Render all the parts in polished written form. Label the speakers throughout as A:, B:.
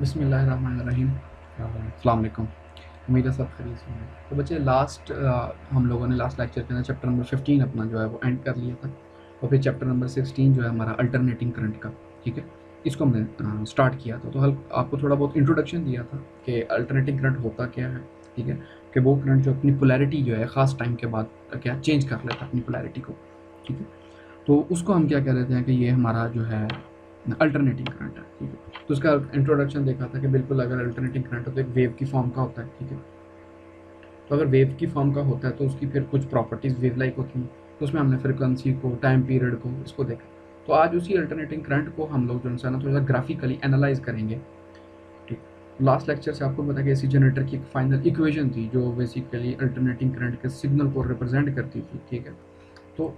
A: बिस्मिल्लाहिर्रहमानिर्रहीम। अस्सलाम वालेकुम। उम्मीद है सब खैरियत से होंगे। तो बच्चे हम लोगों ने लास्ट लेक्चर के अंदर चैप्टर नंबर 15 अपना जो है वो एंड कर लिया था और फिर चैप्टर नंबर 16 जो है हमारा अल्टरनेटिंग करंट का, ठीक है, इसको हमने स्टार्ट किया था। तो हल आपको थोड़ा बहुत इंट्रोडक्शन दिया था कि अल्टरनेटिंग करंट होता क्या है, ठीक है, कि वो करंट जो अपनी पोलैरिटी जो है ख़ास टाइम के बाद क्या चेंज कर लेता है अपनी पोलैरिटी को, ठीक है। तो उसको हम क्या कह रहे थे कि ये हमारा जो है अल्टरनेटिंग करंट है, ठीक है। तो उसका इंट्रोडक्शन देखा था कि बिल्कुल अगर अल्टरनेटिंग करंट हो तो एक वेव की फॉर्म का होता है, ठीक है। तो अगर वेव की फॉर्म का होता है तो उसकी फिर कुछ प्रॉपर्टीज़ वेव लाइक होती हैं। तो उसमें हमने फ्रिक्वेंसी को, टाइम पीरियड को, इसको देखा। तो आज उसी अल्टरनेटिंग करंट को हम लोग जो है ना थोड़ा सा ग्राफिकली एनालाइज करेंगे, ठीक। लास्ट लेक्चर से आपको पता कि एसी जनरेटर की एक फाइनल इक्वेशन थी जो बेसिकली अल्टरनेटिंग करंट के सिग्नल को रिप्रेजेंट करती थी, ठीक है। तो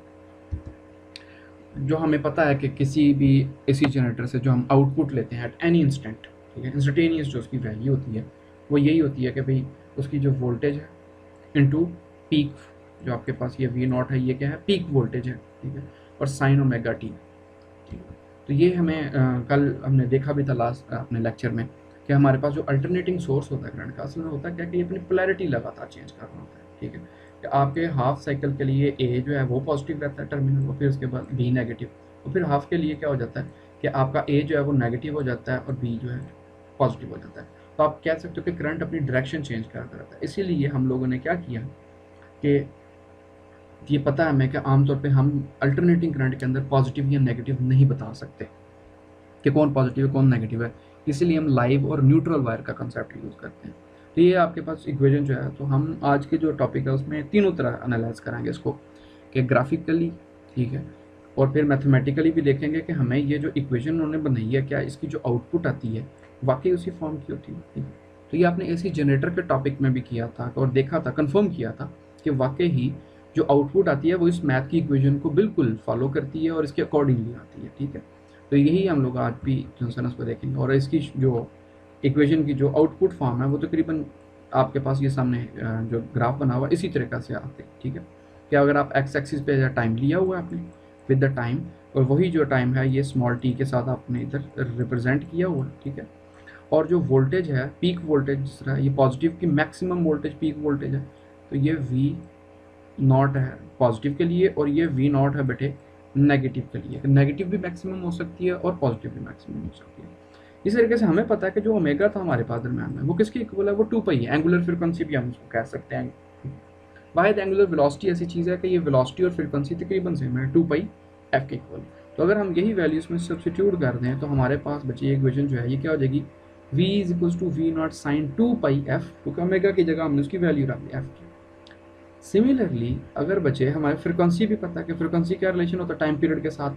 A: जो हमें पता है कि किसी भी एसी जनरेटर से जो हम आउटपुट लेते हैं एट एनी इंस्टेंट, ठीक है, इंस्टेंटेनियस जो उसकी वैल्यू होती है वो यही होती है कि भाई उसकी जो वोल्टेज है इनटू पीक, जो आपके पास ये वी नॉट है, ये क्या है, पीक वोल्टेज है, ठीक है, और साइन ओमेगा टी, ठीक है। तो ये हमें कल हमने देखा भी था लास्ट अपने लेक्चर में कि हमारे पास जो अल्टरनेटिंग सोर्स होता है करंट का, असल में होता क्या कि ये अपनी पोलैरिटी लगातार चेंज कर रहा होता है, ठीक है। कि आपके हाफ साइकिल के लिए ए जो है वो पॉजिटिव रहता है टर्मिनल, और फिर उसके बाद बी नेगेटिव, और फिर हाफ के लिए क्या हो जाता है कि आपका ए जो है वो नेगेटिव हो जाता है और बी जो है पॉजिटिव हो जाता है। तो आप कह सकते हो कि करंट अपनी डायरेक्शन चेंज करता रहता है। इसीलिए हम लोगों ने क्या किया कि ये पता है हमें कि आमतौर पे हम अल्टरनेटिंग करंट के अंदर पॉजिटिव या नेगेटिव नहीं बता सकते कि कौन पॉजिटिव है कौन नेगेटिव है, इसीलिए हम लाइव और न्यूट्रल वायर का कंसेप्ट यूज़ करते हैं। तो ये आपके पास इक्वेशन जो है, तो हम आज के जो टॉपिक है उसमें तीनों तरह एनालाइज करेंगे इसको, कि ग्राफिकली, ठीक है, और फिर मैथमेटिकली भी देखेंगे कि हमें ये जो इक्वेशन उन्होंने बनाई है क्या इसकी जो आउटपुट आती है वाकई उसी फॉर्म की होती है, ठीक है। तो ये आपने एसी जनरेटर के टॉपिक में भी किया था और देखा था, कंफर्म किया था कि वाकई ही जो आउटपुट आती है वो इस मैथ की इक्वेशन को बिल्कुल फॉलो करती है और इसके अकॉर्डिंगली आती है, ठीक है। तो यही हम लोग आज भी जो को देखेंगे, और इसकी जो इक्वेशन की जो आउटपुट फॉर्म है वो तकरीबन आपके पास ये सामने जो ग्राफ बना हुआ इसी तरीक़ा से आते हैं, ठीक है। कि अगर आप एक्स एक्सिस पे टाइम लिया हुआ है आपने विद द टाइम, और वही जो टाइम है ये स्मॉल टी के साथ आपने इधर रिप्रेजेंट किया हुआ है, ठीक है। और जो वोल्टेज है, पीक वोल्टेज जिस तरह ये पॉजिटिव की मैक्सिमम वोल्टेज पीक वोल्टेज है, तो ये वी नॉट है पॉजिटिव के लिए और ये वी नॉट है बेटे नेगेटिव के लिए। नेगेटिव भी मैक्सिमम हो सकती है और पॉजिटिव भी मैक्सिमम हो सकती है। इस तरीके से हमें पता है कि जो ओमेगा था हमारे पास दरम्यान में वो किसके इक्वल है, वो 2 पाई है। एंगुलर फ्रीक्वेंसी भी हम उसको कह सकते हैं। वाहिद एंगुलर वेलोसिटी ऐसी चीज़ है कि ये वेलोसिटी और फ्रीक्वेंसी तकरीबन सेम है, 2 पाई एफ के इक्वल। तो अगर हम यही वैल्यूज में सब्सिट्यूट कर दें तो हमारे पास बची इक्वेशन जो है ये क्या हो जाएगी, v is equal to V naught sine 2 pi F, क्योंकि ओमेगा की जगह हमने उसकी वैल्यू रख दी एफ की। सिमिलरली अगर बचे हमारे फ्रिक्वेंसी भी पता है कि फ्रिक्वेंसी क्या रिलेशन होता है टाइम पीरियड के साथ,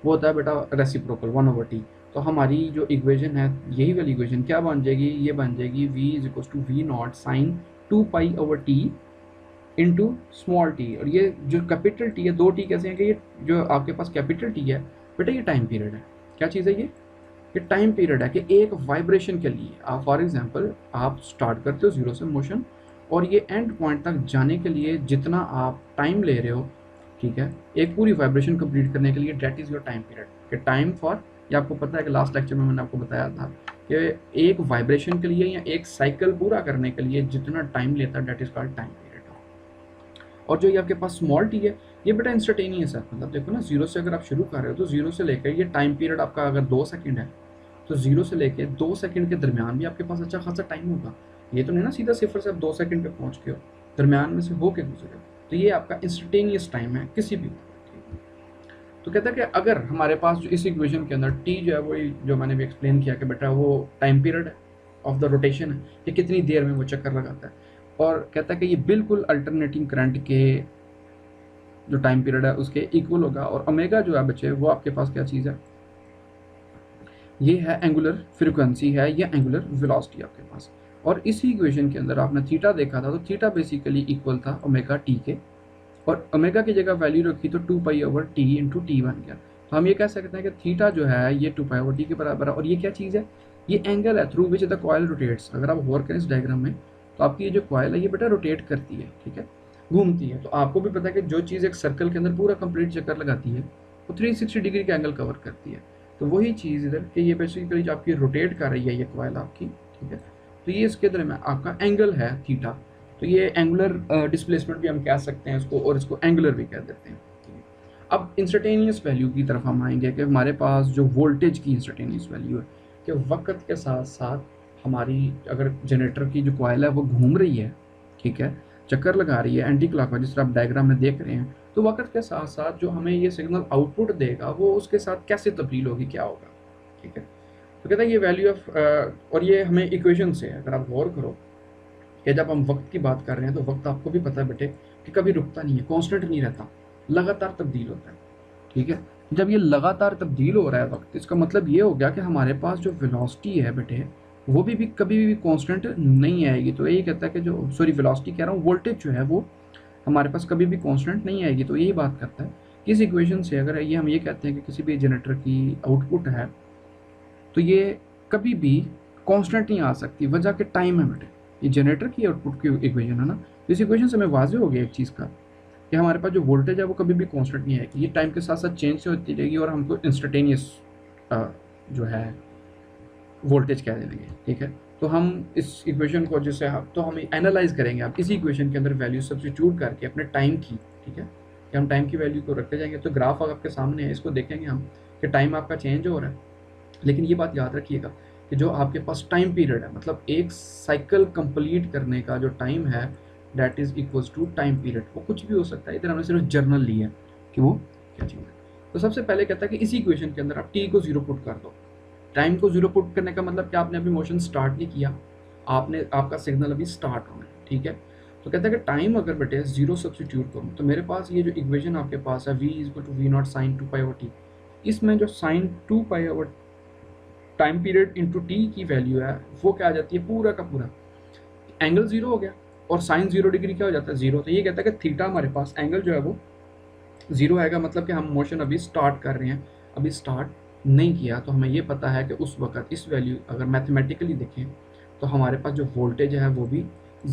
A: वो होता है बेटा रेसिप्रोकल 1/t। तो हमारी जो इक्वेशन है यही वाली इक्वेशन क्या बन जाएगी, ये बन जाएगी v is equal to V naught sine 2 pi over T into small T. और ये जो कैपिटल टी है, 2t कैसे हैं कि ये जो आपके पास कैपिटल टी है बेटा ये टाइम पीरियड है। क्या चीज़ है ये टाइम पीरियड है कि एक वाइब्रेशन के लिए आप फॉर एग्जांपल आप स्टार्ट करते हो जीरो से मोशन और ये एंड पॉइंट तक जाने के लिए जितना आप टाइम ले रहे हो, ठीक है, एक पूरी वाइब्रेशन कंप्लीट करने के लिए that is your time period. कि टाइम फॉर, ये आपको पता है कि लास्ट लेक्चर में मैंने आपको बताया था कि एक वाइब्रेशन के लिए या एक साइकिल पूरा करने के लिए जितना टाइम लेता है that is called time period. और जो ये आपके पास स्मॉल टी है ये बेटा इंस्टेंटेनियस है, मतलब देखो ना, जीरो से अगर आप शुरू कर रहे हो तो जीरो से लेकर ये टाइम पीरियड आपका अगर 2 सेकंड है तो जीरो से लेकर 2 सेकंड के दरमियान भी आपके पास अच्छा खासा टाइम होगा। ये तो नहीं ना सीधा सिफर से आप 2 सेकंड पे पहुंच गए हो, दरमियान में से होके गुजरे। तो ये आपका इंस्टेंटेनियस टाइम है किसी भी। तो कहता है कि अगर हमारे पास जो इस इक्वेशन के अंदर टी जो है वो जो मैंने भी एक्सप्लेन किया कि बेटा वो time period of the rotation है कि कितनी देर में वो चक्कर लगाता है, और कहता है कि ये बिल्कुल अल्टरनेटिंग करंट के जो टाइम पीरियड है उसके इक्वल होगा। और ओमेगा जो है बच्चे वो आपके पास क्या चीज़ है, ये है एंगुलर फ्रीक्वेंसी है या एंगुलर वेलोसिटी आपके पास। और इसी इक्वेशन के अंदर आपने थीटा देखा था, तो थीटा बेसिकली इक्वल था ओमेगा टी के, और ओमेगा की जगह वैल्यू रखी तो 2 pi over T into T बन गया। तो हम ये कह सकते हैं कि थीटा जो है ये 2 पाई ओवर टी के बराबर है। और ये क्या चीज़ है, ये एंगल है through which the coil rotates. अगर आप गौर करें इस डायग्राम में तो आपकी ये जो कॉयल है ये बेटा रोटेट करती है, ठीक है, घूमती है। तो आपको भी पता है कि जो चीज़ एक सर्कल के अंदर पूरा कंप्लीट चक्कर लगाती है वो 360 डिग्री का एंगल कवर करती है। तो वही चीज़ इधर कि ये बेसिकली जो आपकी रोटेट कर रही है ये कॉइल आपकी, ठीक है। तो ये इसके अंदर में आपका एंगल है थीटा, तो ये एंगुलर डिस्प्लेसमेंट भी हम कह सकते हैं इसको, और इसको एंगुलर भी कह देते हैं, ठीक है। अब इंस्टेंटेनियस वैल्यू की तरफ हम आएंगे कि हमारे पास जो वोल्टेज की इंस्टेंटेनियस वैल्यू है कि वक्त के साथ साथ हमारी अगर जनरेटर की जो कॉइल है वो घूम रही है, ठीक है, चक्कर लगा रही है एंटी क्लॉकवाइज, जिस तरह आप डायग्राम में देख रहे हैं, तो वक्त के साथ साथ जो हमें ये सिग्नल आउटपुट देगा वो उसके साथ कैसे तब्दील होगी, क्या होगा, ठीक है। तो कहते हैं ये वैल्यू ऑफ, और ये हमें इक्वेशन से, अगर आप गौर करो कि जब हम वक्त की बात कर रहे हैं तो वक्त आपको भी पता है बेटे कि कभी रुकता नहीं है, कांस्टेंट नहीं रहता, लगातार तब्दील होता है, ठीक है। जब ये लगातार तब्दील हो रहा है वक्त, इसका मतलब ये हो गया कि हमारे पास जो वेलोसिटी है बेटे वो भी कभी भी कांस्टेंट नहीं आएगी। तो यही कहता है कि जो, सॉरी वेलोसिटी कह रहा हूँ, वोल्टेज जो है वो हमारे पास कभी भी कांस्टेंट नहीं आएगी। तो यही बात करता है कि इस इक्वेशन से अगर ये हम ये कहते हैं कि किसी भी जनरेटर की आउटपुट है तो ये कभी भी कांस्टेंट नहीं आ सकती, वजह के टाइम है बेटे, ये जनरेटर की आउटपुट की इक्वेशन है ना। तो इस इक्वेशन से हमें वाज़ेह हो गया एक चीज़ का कि हमारे पास जो वोल्टेज है वो कभी भी कांस्टेंट नहीं आएगी, ये टाइम के साथ साथ चेंज होती रहेगी और हमको इंस्टेंटेनियस जो है वोल्टेज कह देंगे, ठीक है। तो हम इस इक्वेशन को जैसे तो हम एनालाइज करेंगे आप इसी इक्वेशन के अंदर वैल्यू सब्स्टिट्यूट करके अपने टाइम की, ठीक है, कि हम टाइम की वैल्यू को रखते जाएंगे। तो ग्राफ आपके सामने है, इसको देखेंगे हम कि टाइम आपका चेंज हो रहा है, लेकिन ये बात याद रखिएगा कि जो आपके पास टाइम पीरियड है, मतलब एक साइकिल कंप्लीट करने का जो टाइम है that is equals to time period, वो कुछ भी हो सकता है। इधर हमने सिर्फ जर्नल लिया है कि वो क्या चीज़ है। तो सबसे पहले कहता है कि इसी इक्वेशन के अंदर आप टी को 0 पुट कर दो। टाइम को 0 पुट करने का मतलब कि आपने अभी मोशन स्टार्ट नहीं किया, आपने, आपका सिग्नल अभी स्टार्ट होना है, ठीक है। तो कहता है कि टाइम अगर बेटे 0 सब्स्टिट्यूट करूँ तो मेरे पास ये जो इक्वेशन आपके पास है v equal to V naught sine 2π/t, इसमें जो sine 2π/ time period into T की वैल्यू है वो क्या आ जाती है, पूरा का पूरा एंगल 0 हो गया और साइन 0 डिग्री क्या हो जाता है 0। तो ये कहता है कि थीटा हमारे पास एंगल जो है वो 0 आएगा, मतलब कि हम मोशन अभी स्टार्ट कर रहे हैं, अभी स्टार्ट नहीं किया। तो हमें ये पता है कि उस वक्त इस वैल्यू अगर मैथमेटिकली देखें तो हमारे पास जो वोल्टेज है वो भी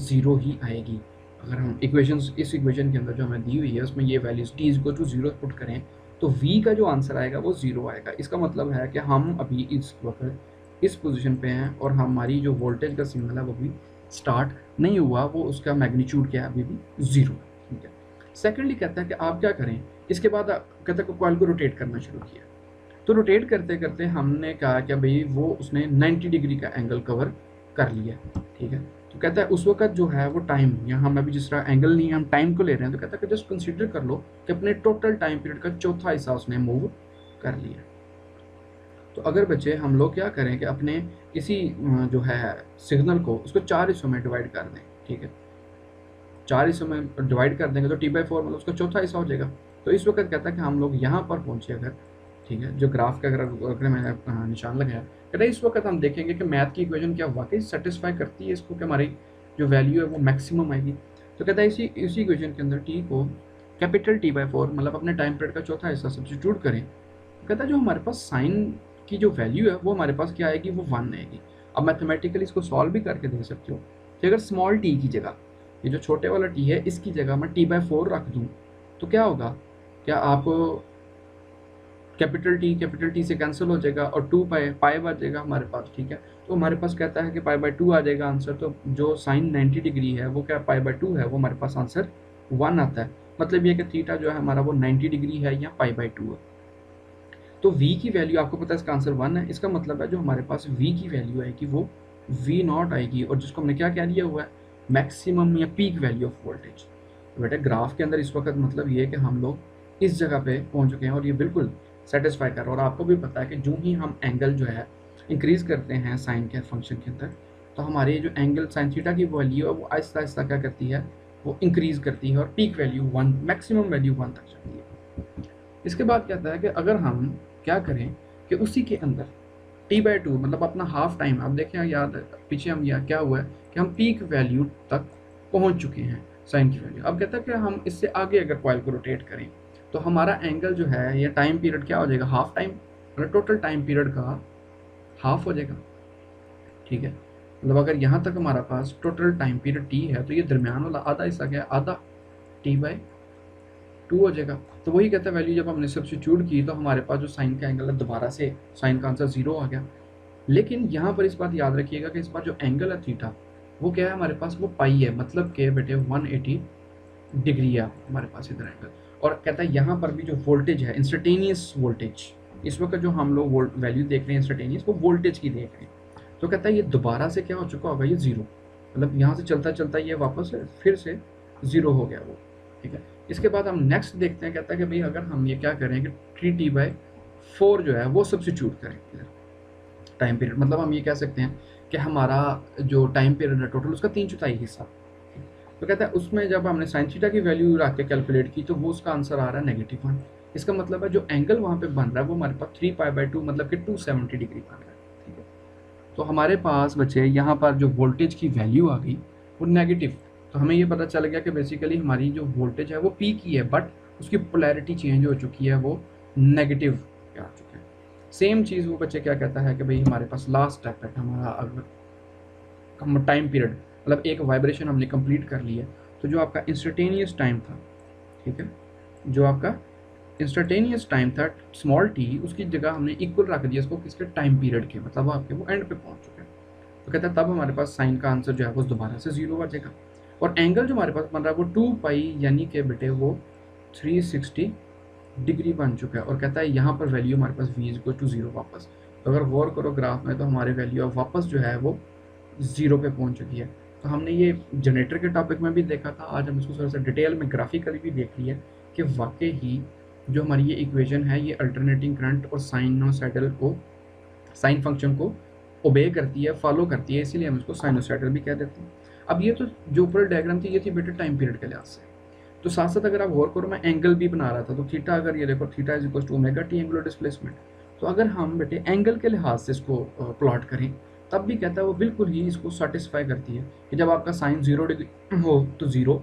A: 0 ही आएगी। अगर हम इक्वेशंस, इस इक्वेशन के अंदर जो हमें दी हुई है उसमें ये values T is to 0 put करें तो v का जो आंसर आएगा वो 0 आएगा। इसका मतलब है कि हम अभी इस वक्त इस पोजीशन पे हैं और हमारी जो वोल्टेज का सिग्नल है वो भी स्टार्ट नहीं हुआ, वो उसका मैग्नीट्यूड क्या है, अभी भी 0 है, ठीक है। सेकेंडली कहता है कि आप क्या करें, इसके बाद कहता है कि कॉइल को रोटेट करना शुरू किया। तो रोटेट करते करते हमने कहा कि भाई वो उसने 90 डिग्री का एंगल कवर कर लिया, ठीक है। तो कहता है उस वक्त जो है वो टाइम, यहाँ हम अभी जिस तरह एंगल नहीं हम टाइम को ले रहे हैं, तो कहता है कि जस्ट कंसीडर कर लो कि अपने टोटल टाइम पीरियड का चौथा हिस्सा उसने मूव कर लिया। तो अगर बच्चे हम लोग क्या करें कि अपने इसी जो है सिग्नल को उसको 4 हिस्सों में डिवाइड कर दें, ठीक है, 4 हिस्सों में डिवाइड कर देंगे तो t/4 मतलब उसका चौथा हिस्सा हो जाएगा। तो इस वक्त कहता है कि हम लोग यहाँ पर पहुँचे अगर, ठीक है, जो ग्राफ का अगर मैंने निशान लगाया, कहता है इस वक्त हम देखेंगे कि मैथ की इक्वेशन क्या वाकई सेटिस्फाई करती है इसको कि हमारी जो वैल्यू है वो मैक्सिमम आएगी। तो कहता है इसी इक्वेशन के अंदर टी को कैपिटल t/4 मतलब अपने टाइम पीरियड का चौथा हिस्सा सब्स्टिट्यूट करें। तो कहता है जो हमारे पास साइन की जो वैल्यू है वो हमारे पास क्या आएगी, वो 1 आएगी। अब मैथमेटिकली इसको सॉल्व भी करके देख सकते हो कि अगर स्मॉल टी की जगह, ये जो छोटे वाला टी है इसकी जगह मैं t/4 रख दूँ तो क्या होगा, क्या आप कैपिटल टी से कैंसिल हो जाएगा और 2 पाई बचेगा हमारे पास, ठीक है। तो हमारे पास कहता है कि π/2 आ जाएगा आंसर। तो जो साइन 90 डिग्री है वो क्या π/2 है, वो हमारे पास आंसर 1 आता है। मतलब ये कि थीटा जो है हमारा वो 90 डिग्री है या π/2 है। तो v की वैल्यू आपको पता है इसका आंसर 1 है। इसका मतलब है जो हमारे पास v की वैल्यू आएगी वो v0 आएगी, और जिसको हमने क्या कह दिया हुआ है, मैक्सिमम या पीक वैल्यू ऑफ वोल्टेज। तो बेटा ग्राफ के अंदर इस वक्त मतलब ये है कि हम लोग इस जगह पे पहुंच चुके हैं और ये बिल्कुल सेटिस्फाई कर रहा है। और आपको भी पता है कि जो ही हम एंगल जो है इंक्रीज करते हैं साइन के फंक्शन के अंदर, तो हमारे जो एंगल साइन थीटा की वैल्यू है वो आहिस्ता आहिस्ता क्या करती है, वो इंक्रीज करती है और पीक वैल्यू 1, मैक्सिमम वैल्यू 1 तक जाती है। इसके बाद कहता है कि अगर हम क्या करें कि उसी के अंदर t/2 मतलब अपना हाफ टाइम, अब देखें याद पीछे हम क्या हुआ है कि हम पीक वैल्यू तक पहुंच चुके हैं साइन की वैल्यू। अब कहता है कि हम इससे आगे अगर कॉइल को रोटेट करें तो हमारा एंगल जो है या टाइम पीरियड क्या हो जाएगा, हाफ टाइम, मतलब टोटल टाइम पीरियड का हाफ हो जाएगा, ठीक है। मतलब अगर यहाँ तक हमारा पास टोटल टाइम पीरियड t है तो ये दरमियान वाला आधा हिस्सा क्या है, आधा t/2 2 हो जाएगा। तो वही कहता है वैल्यू जब हमने सब्स्टिट्यूट की तो हमारे पास जो साइन का एंगल है दोबारा से साइन का आंसर 0 आ गया। लेकिन यहाँ पर इस बात याद रखिएगा कि इस बार जो एंगल है थीटा वो क्या है हमारे पास, वो पाई है, मतलब कि बेटे 180 डिग्री है हमारे पास इधर एंगल। और कहता है यहाँ पर भी जो वोल्टेज है इंस्टेंटेनियस वोल्टेज, इस वक्त जो हम लोग वैल्यू देख रहे हैं इंस्टेंटेनियस, वो वोल्टेज की देख रहे हैं। तो कहता है ये दोबारा से क्या हो चुका होगा, ये 0, मतलब यहाँ से चलता चलता ये वापस फिर से 0 हो गया वो, ठीक है। इसके बाद हम नेक्स्ट देखते हैं, कहता है कि भाई अगर हम ये क्या करें कि 3t/4 जो है वो सब्स्टिट्यूट करें इधर टाइम पीरियड, मतलब हम ये कह सकते हैं कि हमारा जो टाइम पीरियड है टोटल उसका 3/4 हिस्सा। तो कहता है उसमें जब हमने साइन थीटा की वैल्यू रख के कैलकुलेट की तो वो उसका आंसर आ रहा है -1। इसका मतलब है जो एंगल वहाँ पे बन रहा है वो हमारे पास 3π/2 मतलब कि 270 डिग्री बन रहा है, ठीक है। तो हमारे पास बचे यहाँ पर जो वोल्टेज की वैल्यू आ गई वो नेगेटिव। तो हमें ये पता चल गया कि बेसिकली हमारी जो वोल्टेज है वो पी की है, बट उसकी पोलैरिटी चेंज हो चुकी है, वो नेगेटिव पे आ चुके हैं। सेम चीज़ वो बच्चे क्या कहता है कि भाई हमारे पास लास्ट स्टेप है हमारा, अगर टाइम पीरियड मतलब एक वाइब्रेशन हमने कंप्लीट कर ली है तो जो आपका इंस्टेंटेनियस टाइम था, ठीक है, जो आपका इंस्टेंटेनियस टाइम था स्मॉल टी, उसकी जगह हमने इक्वल रख दिया इसको किसके, टाइम पीरियड के, मतलब आपके वो एंड पे पहुंच चुके हैं। तो कहता है तब हमारे पास साइन का आंसर जो है वो दोबारा से 0 आ जाएगा। और एंगल जो हमारे पास बन रहा है वो 2π यानी कि बेटे वो 360 डिग्री बन चुका है। और कहता है यहाँ पर वैल्यू हमारे पास v=0 वापस। तो अगर गौर करो ग्राफ में तो हमारे वैल्यू अब वापस जो है वो 0 पे पहुँच चुकी है। तो हमने ये जनरेटर के टॉपिक में भी देखा था, आज हम इसको थोड़ा सा डिटेल में ग्राफिकली भी देख लिया कि वाकई ही जो हमारी ये इक्वेशन है ये अल्टरनेटिंग करंट और साइनोसाइडल को, साइन फंक्शन को ओबे करती है, फॉलो करती है, इसीलिए हम इसको साइनोसाइडल भी कह देते हैं। अब ये तो जो ऊपर डायग्राम थी ये थी बेटे टाइम पीरियड के लिहाज से। तो साथ साथ अगर आप गौर करो मैं एंगल भी बना रहा था, तो थीटा अगर ये देखो थीटा = ω t एंगुलर डिस्प्लेसमेंट। तो अगर हम बेटे एंगल के लिहाज से इसको प्लॉट करें तब भी कहता है वो बिल्कुल ही इसको सेटिस्फाई करती है कि जब आपका साइन 0 डिग्री हो तो 0,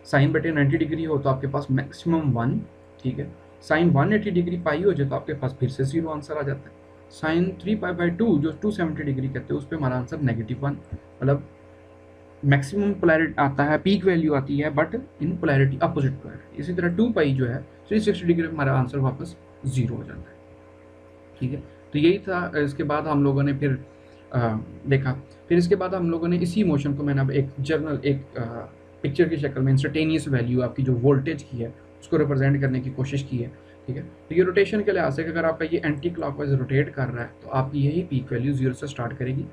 A: साइन बेटे 90 डिग्री हो तो आपके पास मैक्सिमम 1, ठीक है, साइन 180 डिग्री पाई हो जाए तो आपके पास फिर से 0 आंसर आ जाता है। साइन 3π/2 जो 270 डिग्री कहते हैं उस पर हमारा आंसर -1, मतलब मैक्सिमम पोलैरिटी आता है, पीक वैल्यू आती है but in polarity opposite polarity. इसी तरह 2π जो है 360 डिग्री हमारा आंसर वापस 0 हो जाता है, ठीक है। तो यही था। इसके बाद हम लोगों ने फिर देखा, फिर इसके बाद हम लोगों ने इसी मोशन को मैंने अब एक जर्नल एक पिक्चर की शक्ल में इंस्टेंटेनियस वैल्यू आपकी जो वोल्टेज की है उसको रिप्रेजेंट करने की कोशिश की है, ठीक है। तो ये रोटेशन के लिहाज से अगर आपका ये एंटी क्लॉकवाइज रोटेट कर रहा है तो आपकी यही पीक वैल्यू 0 से स्टार्ट करेगी,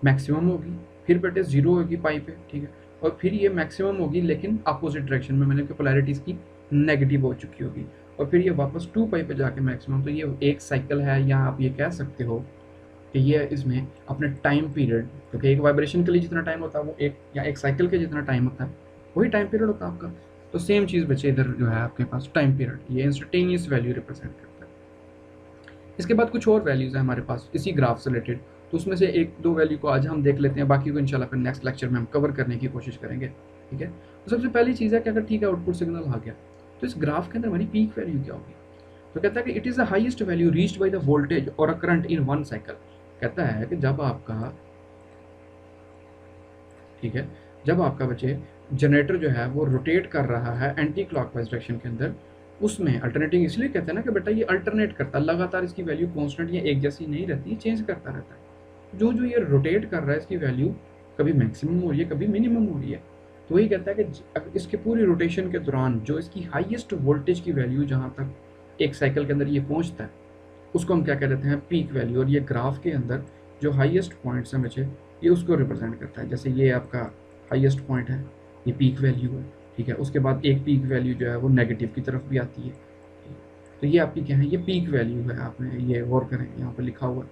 A: मैक्सिमम होगी, फिर बेटे 0 होगी पाई पे, ठीक है, और फिर ये मैक्सिमम होगी लेकिन अपोजिट डायरेक्शन में, मैंने पोलैरिटी इसकी नेगेटिव हो चुकी होगी, और फिर ये वापस 2π पे जाके मैक्सिमम। तो ये एक साइकिल है, या आप ये कह सकते हो कि ये इसमें अपने टाइम पीरियड, क्योंकि एक वाइब्रेशन के लिए जितना टाइम होता है वो एक, या एक साइकिल के जितना टाइम होता है वही टाइम पीरियड होता है आपका। तो सेम चीज़ बचे इधर जो है आपके पास टाइम पीरियड, ये इंस्टेंटेनियस वैल्यू रिप्रेजेंट करता है। इसके बाद कुछ और वैल्यूज़ है हमारे पास इसी ग्राफ से रिलेटेड, तो उसमें से 1-2 वैल्यू को आज हम देख लेते हैं, बाकी को इंशाल्लाह फिर नेक्स्ट लेक्चर में हम कवर करने की कोशिश करेंगे, ठीक है। तो सबसे पहली चीज़ है कि अगर ठीक है आउटपुट सिग्नल आ गया तो इस ग्राफ के अंदर हमारी पीक वैल्यू क्या होगी। तो कहता है कि it is the highest value reached by the voltage और a current in one cycle. कहता है कि जब आपका, ठीक है, जब आपका बच्चे जनरेटर जो है वो रोटेट कर रहा है एंटी क्लॉकवाइज डायरेक्शन के अंदर, उसमें अल्टरनेटिंग इसलिए कहते हैं ना कि बेटा ये अल्टरनेट करता है, लगातार इसकी वैल्यू कांस्टेंट या एक जैसी नहीं रहती, चेंज करता रहता है। जो जो ये रोटेट कर रहा है इसकी वैल्यू कभी मैक्सिमम हो रही है कभी मिनिमम हो रही है। तो वही कहता है कि इसके पूरी रोटेशन के दौरान जो इसकी हाईएस्ट वोल्टेज की वैल्यू जहाँ तक एक साइकिल के अंदर ये पहुँचता है उसको हम क्या कह देते हैं, पीक वैल्यू। और ये ग्राफ के अंदर जो हाईएस्ट पॉइंट्स हैं बच्चे ये उसको रिप्रेजेंट करता है। जैसे ये आपका हाईएस्ट पॉइंट है, ये पीक वैल्यू है, ठीक है। उसके बाद एक पीक वैल्यू जो है वो नेगेटिव की तरफ भी आती है, तो ये आपकी क्या है, ये पीक वैल्यू है, आपने ये गौर करें यहाँ पर लिखा हुआ है,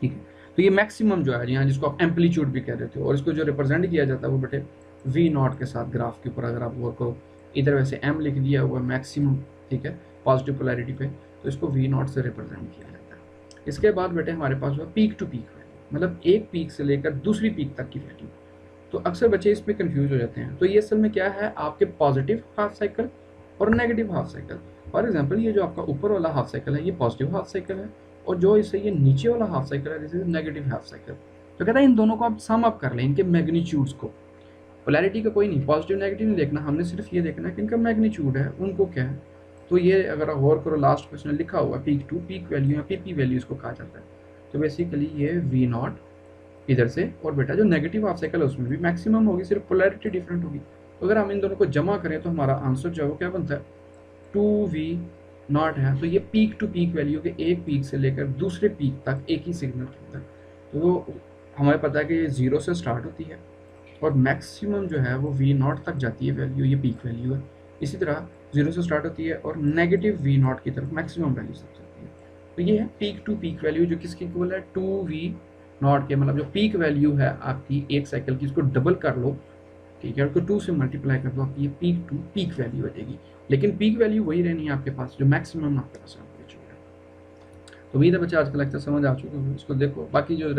A: ठीक है। तो ये मैक्सिमम जो है यहाँ जिसको आप एम्पलीट्यूड भी कह देते हो, और इसको जो रिप्रेजेंट किया जाता है वो बेटे V0 के साथ ग्राफ के ऊपर अगर आप गौर करो, इधर वैसे M लिख दिया हुआ मैक्सिमम, ठीक है, पॉजिटिव पोलैरिटी पे, तो इसको V0 से रिप्रेजेंट किया जाता है। इसके बाद बेटे हमारे पास हुआ पीक टू पीक वैल्यू, मतलब एक पीक से लेकर दूसरी पीक तक की वैल्यू। तो अक्सर बच्चे इसमें कंफ्यूज हो जाते हैं। तो ये असल में क्या है, आपके पॉजिटिव हाफ साइकिल और negative half cycle. For example ये जो आपका ऊपर वाला हाफ साइकिल है ये पॉजिटिव हाफ साइकिल है, और जो इससे ये नीचे वाला हाफ साइकिल है this is negative half cycle. तो कहता है इन दोनों को आप सम अप कर लें, इनके मैग्नीट्यूड्स को, पोलैरिटी का कोई नहीं, पॉजिटिव नेगेटिव नहीं देखना, हमने सिर्फ ये देखना है कि इनका मैग्नीट्यूड है, उनको क्या है। तो ये अगर आप गौर करो लास्ट क्वेश्चन में लिखा हुआ पीक टू पीक वैल्यू या पीपी वैल्यू इसको कहा जाता है। तो बेसिकली ये वी नॉट इधर से, और बेटा जो नेगेटिव हाफ साइकिल है उसमें भी मैक्सिमम होगी, सिर्फ पोलैरिटी डिफरेंट होगी। तो अगर हम इन दोनों को जमा करें तो हमारा आंसर जो है वो क्या बनता है, 2v0 है। तो ये पीक टू पीक वैल्यू के एक पीक से लेकर दूसरे पीक तक एक ही सिग्नल होता है। तो हमें पता है कि ये 0 से स्टार्ट होती है और मैक्सिमम जो है वो v0 तक जाती है वैल्यू, ये पीक वैल्यू है। इसी तरह 0 से स्टार्ट होती है और नेगेटिव v0 की तरफ मैक्सिमम वैल्यू तक जाती है। तो ये है पीक टू पीक वैल्यू, जो किसकी इक्वल है, 2v0 के, मतलब जो पीक वैल्यू है आपकी एक साइकिल की, इसको डबल कर लो, ठीक है, उसको 2 से मल्टीप्लाई कर दो, आपकी ये पीक टू पीक वैल्यू आ जाएगी। लेकिन पीक वैल्यू वही रहनी है आपके पास जो मैक्सिमम आपके पास है। तो उम्मीद है बच्चे आज का लेक्चर समझ आ चुके होंगे, इसको देखो। बाकी जो